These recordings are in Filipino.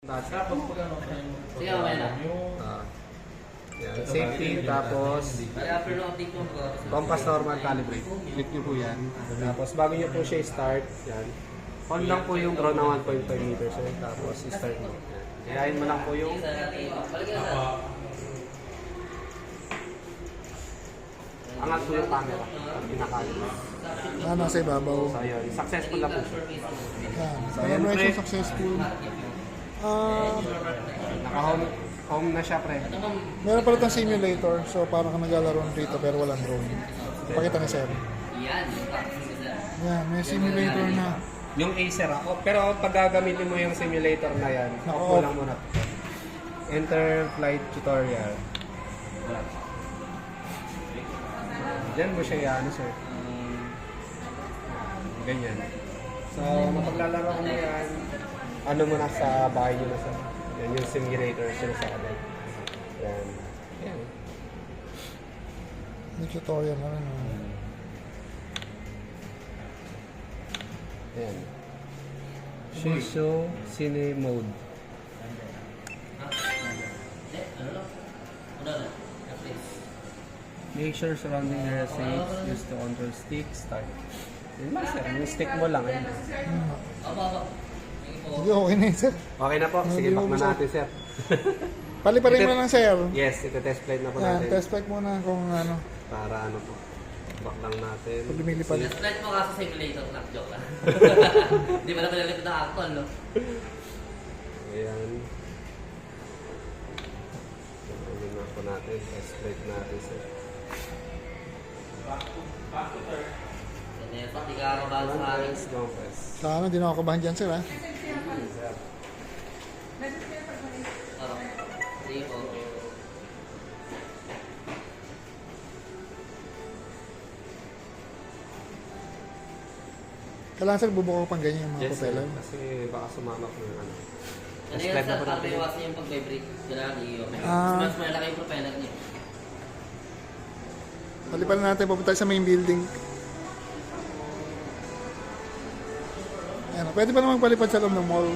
Sige, okay na. Yan, safety, tapos compass normal calibrate. Click nyo po yan. Tapos bago nyo po siya start, yan. On lang po yung draw na 1.5 meters. Eh. Tapos start mo. Hilahin mo lang po yung angat po yung camera. Pinakalibrate. Nasa ibabaw. So yun, successful na po siya. Yan. So, So, yan, pre. successful. Naka-home na siya, pre. Meron pala itong simulator. So, parang ka naglalaro dito pero walang drone. Pakita ni Sir. Yan, may simulator na. Yung Acer ako. Pero pag gagamitin mo yung simulator na yan, off mo lang muna. Enter flight tutorial. Diyan mo siya yan, sir. Ganyan. So, mapaglalaro mo yan, ano mo na sa bahay nyo na sa yan, yung simulator sila sa kanan. Yan. Yan. May tutorial na rin. Yan. Shusho Cine Mode. Make sure surrounding area safe. Use the control stick. Start. Yun lang, sir. Yung stick mo lang. Ayun. Sige, okay na yun, Sir. Okay na po. Sige, back na natin, sir. Paliparin mo lang, Sir. Yes, ito test flight na po Yan, natin. test flight muna kung ano. Para ano po. Back lang natin. Pag lumilipad. Just flight mo ka sa simulator na. Joke lang. Di ba na pinalipid ng actual, no? Ayan. Ano na po natin. Test flight natin, sir. Ganyan, pati ka kabahal sa akin. Let's go, press. Sana, di na ako kabahan dyan, Sir, ha? Sige po. Kailangan, Sir, bubuka ko pang ganyan yung mga Yes, sir. propeller. Kasi baka sumama po yung ano. Ano Test yan, flight sir, na po para natin. maiwasan yung pag-vibrate. Kailangan i-iyo. Ah. Mas malaki yung propeller niya. Paliparin natin, papunta sa main building. Ayan, pwede pa naman palipad sa loob ng mall.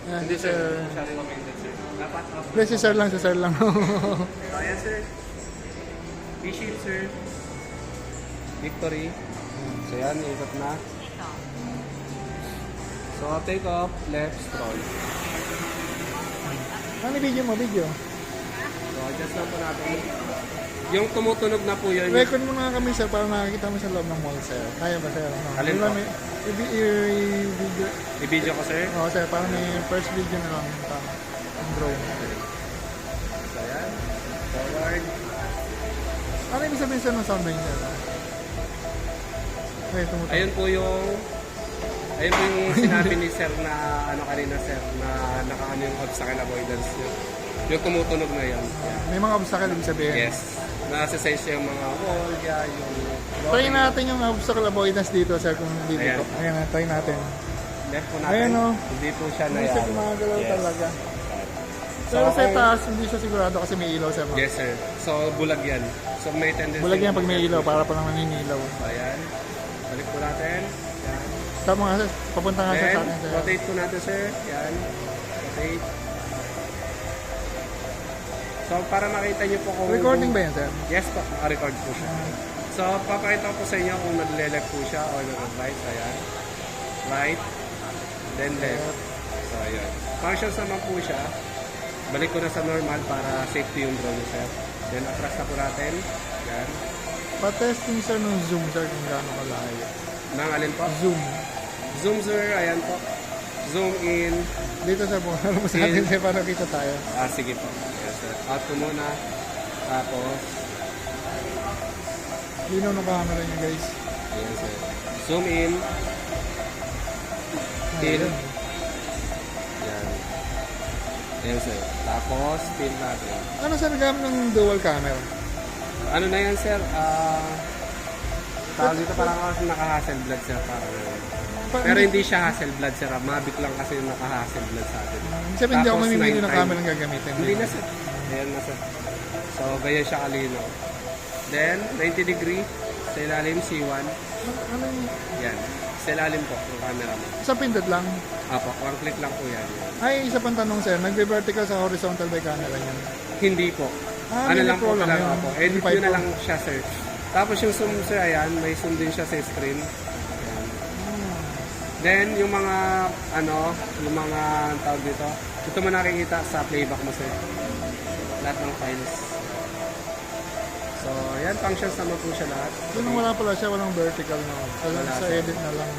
Ayan, Hindi, sir. Siya recommended, sir. Dapat off. Hindi, si Sir lang, si Sir lang. So, ayan, sir. V-shape, sir. Victory. So, yan. Ikot na. So, take off. Left scroll. Ano video mo, video? So, adjust lang po natin. Yung tumutunog na po yun. Record mo na kami, Sir, para nakakita mo sa loob ng mall, Sir. Kaya ba, Sir? No? Alin po? I-video. I-video ko, sir. Oo, Sir, para may first video na lang. Ang drone. So, ayan. Forward. Ano ibig sabihin, Sir, ng sound range, Sir? Okay, tumutunog. Ayun po yung sinabi ni sir na ano kanina, sir, na nakaano yung obstacle avoidance yun. Yung tumutunog na yun. May mga obstacle, ibig sabihin. Yes. Nasa-sense yung mga wall, yeah, yung... Try natin yung obstacle avoidance dito, Sir, kung dito. Ayan. Ayan, try natin. Left po natin. Ayan, oh. Hindi po siya na Hindi yan. siya gumagalaw Yes. talaga. So, Pero sa kung- taas, hindi siya sigurado kasi may ilaw, Sir. Yes, sir. So, bulag yan. So, may tendency... Bulag yan pag may ilaw, para pa lang naninilaw. So, ayan. Balik po natin. Yan. Stop mo nga, Sir. Papunta nga, Sir, Then, sa akin, Sir. rotate po natin, sir. Yan. Rotate. So, para makita nyo po kung... Recording ba yan, Sir? Yes po, naka-record po siya. So, papakita ko po sa inyo kung nag-left po siya o nag-right. Ayan. Right. Then left. So, ayan. Functions naman po siya. Balik ko na sa normal para safety yung drone, sir. Then, atras na po natin. Ayan. Pa-testing, Sir, ng zoom, Sir, kung gaano kalayo. Nang alin po? Zoom. Zoom, sir. Ayan po. Zoom in. Dito, Sir, po. Ano mo sa atin, Sir, para kita tayo. Sige po. Yes, sir. Out ko muna. Tapos, Linaw ng camera niyo, guys. ayan, sir. Zoom in. Till. Ayan. Ayan. Ayan, sir. Tapos, till natin. Ano, Sir, gamit ng dual camera? Ano na yan, sir? Tawag dito parang ako naka-Hasselblad, sir. Pero hindi siya Hasselblad, sir. Mavic lang kasi yung naka-Hasselblad sa atin. Sabi, hindi ako Tapos, mamimili ng nighttime. camera ng gagamitin. Hindi na, sir. Ayan na, sir. So, ganyan siya kalino. Then, 90 degree. Sa ilalim, C1. Ano yung... Yan. Sa ilalim po, yung camera mo. Isang pindot lang. Apo, one click lang po yan. Ay, isa pang tanong sir, nagbe-vertical sa horizontal by camera niyan. Hindi po. Ah, Ano Mini lang po Pro lang talaga yun. po. Edit Mini nyo na 5 lang siya, sir. Tapos yung zoom, sir, ayan, may zoom din siya sa screen. Ayan. Then, yung mga, yung mga tawag dito, ito mo nakikita sa playback mo, sir. Lahat ng files. So, yan, functions naman po siya lahat. Yun ang wala pala siya, walang vertical na. Wala Sa siya. edit na lang.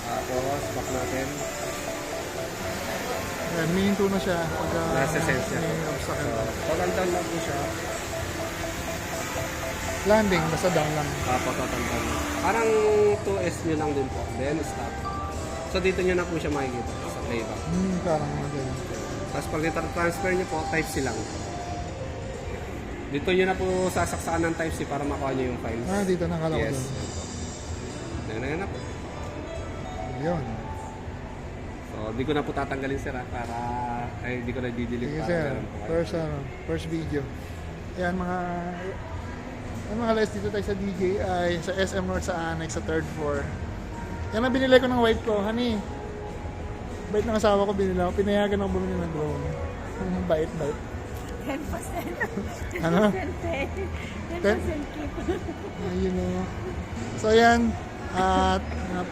Tapos, back natin. Ayan, minto na siya. Pagka Nasa sense niya. may obstacle. Pag down lang po siya. Landing, basta down lang. Patatandaan. Parang 2S nyo lang din po. Then, stop. So, dito nyo na po siya makikita sa playback. Parang ganyan. Tapos pag transfer nyo po, type C lang. Dito nyo na po sasaksakan ng type C para makuha nyo yung files. Ah, dito nakala ko Yes. doon. Ayan na po. Yun. So, di ko na po tatanggalin sir para di ko na didelete Sige para sir, meron po kayo. first video. Ayan mga les dito tayo sa DJI, sa SM North sa Annex, sa 3rd floor. Yan ang binili ko ng wife ko, honey. Bait ng asawa ko, binili ako. Pinayagan ako bumili ng drone. Ang bait. 10%. Ano? 10% keep. Ayun o. So yan, at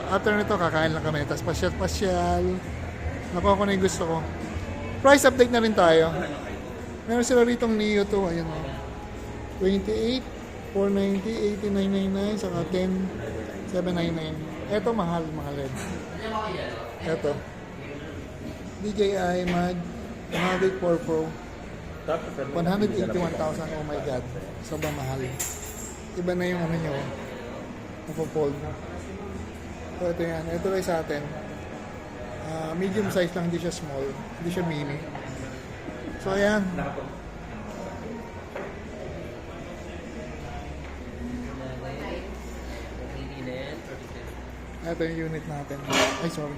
after nito kakain lang kami. Tapos pasyal. Nakuha ko na yung gusto ko. Price update na rin tayo. Meron sila ritong Neo 2. Ayun o. 28, 490, 8999, saka 10, 799. Ito mahal rin. Ito. DJI Mavic 4 Pro. 181,000. Oh my God. Sobrang mahal. Iba na yung ano nyo. Napopold. So ito yan. Ito rin sa atin. Medium size lang. Hindi siya small. Hindi siya mini. So ayan. Ito yung unit natin. Ay sorry.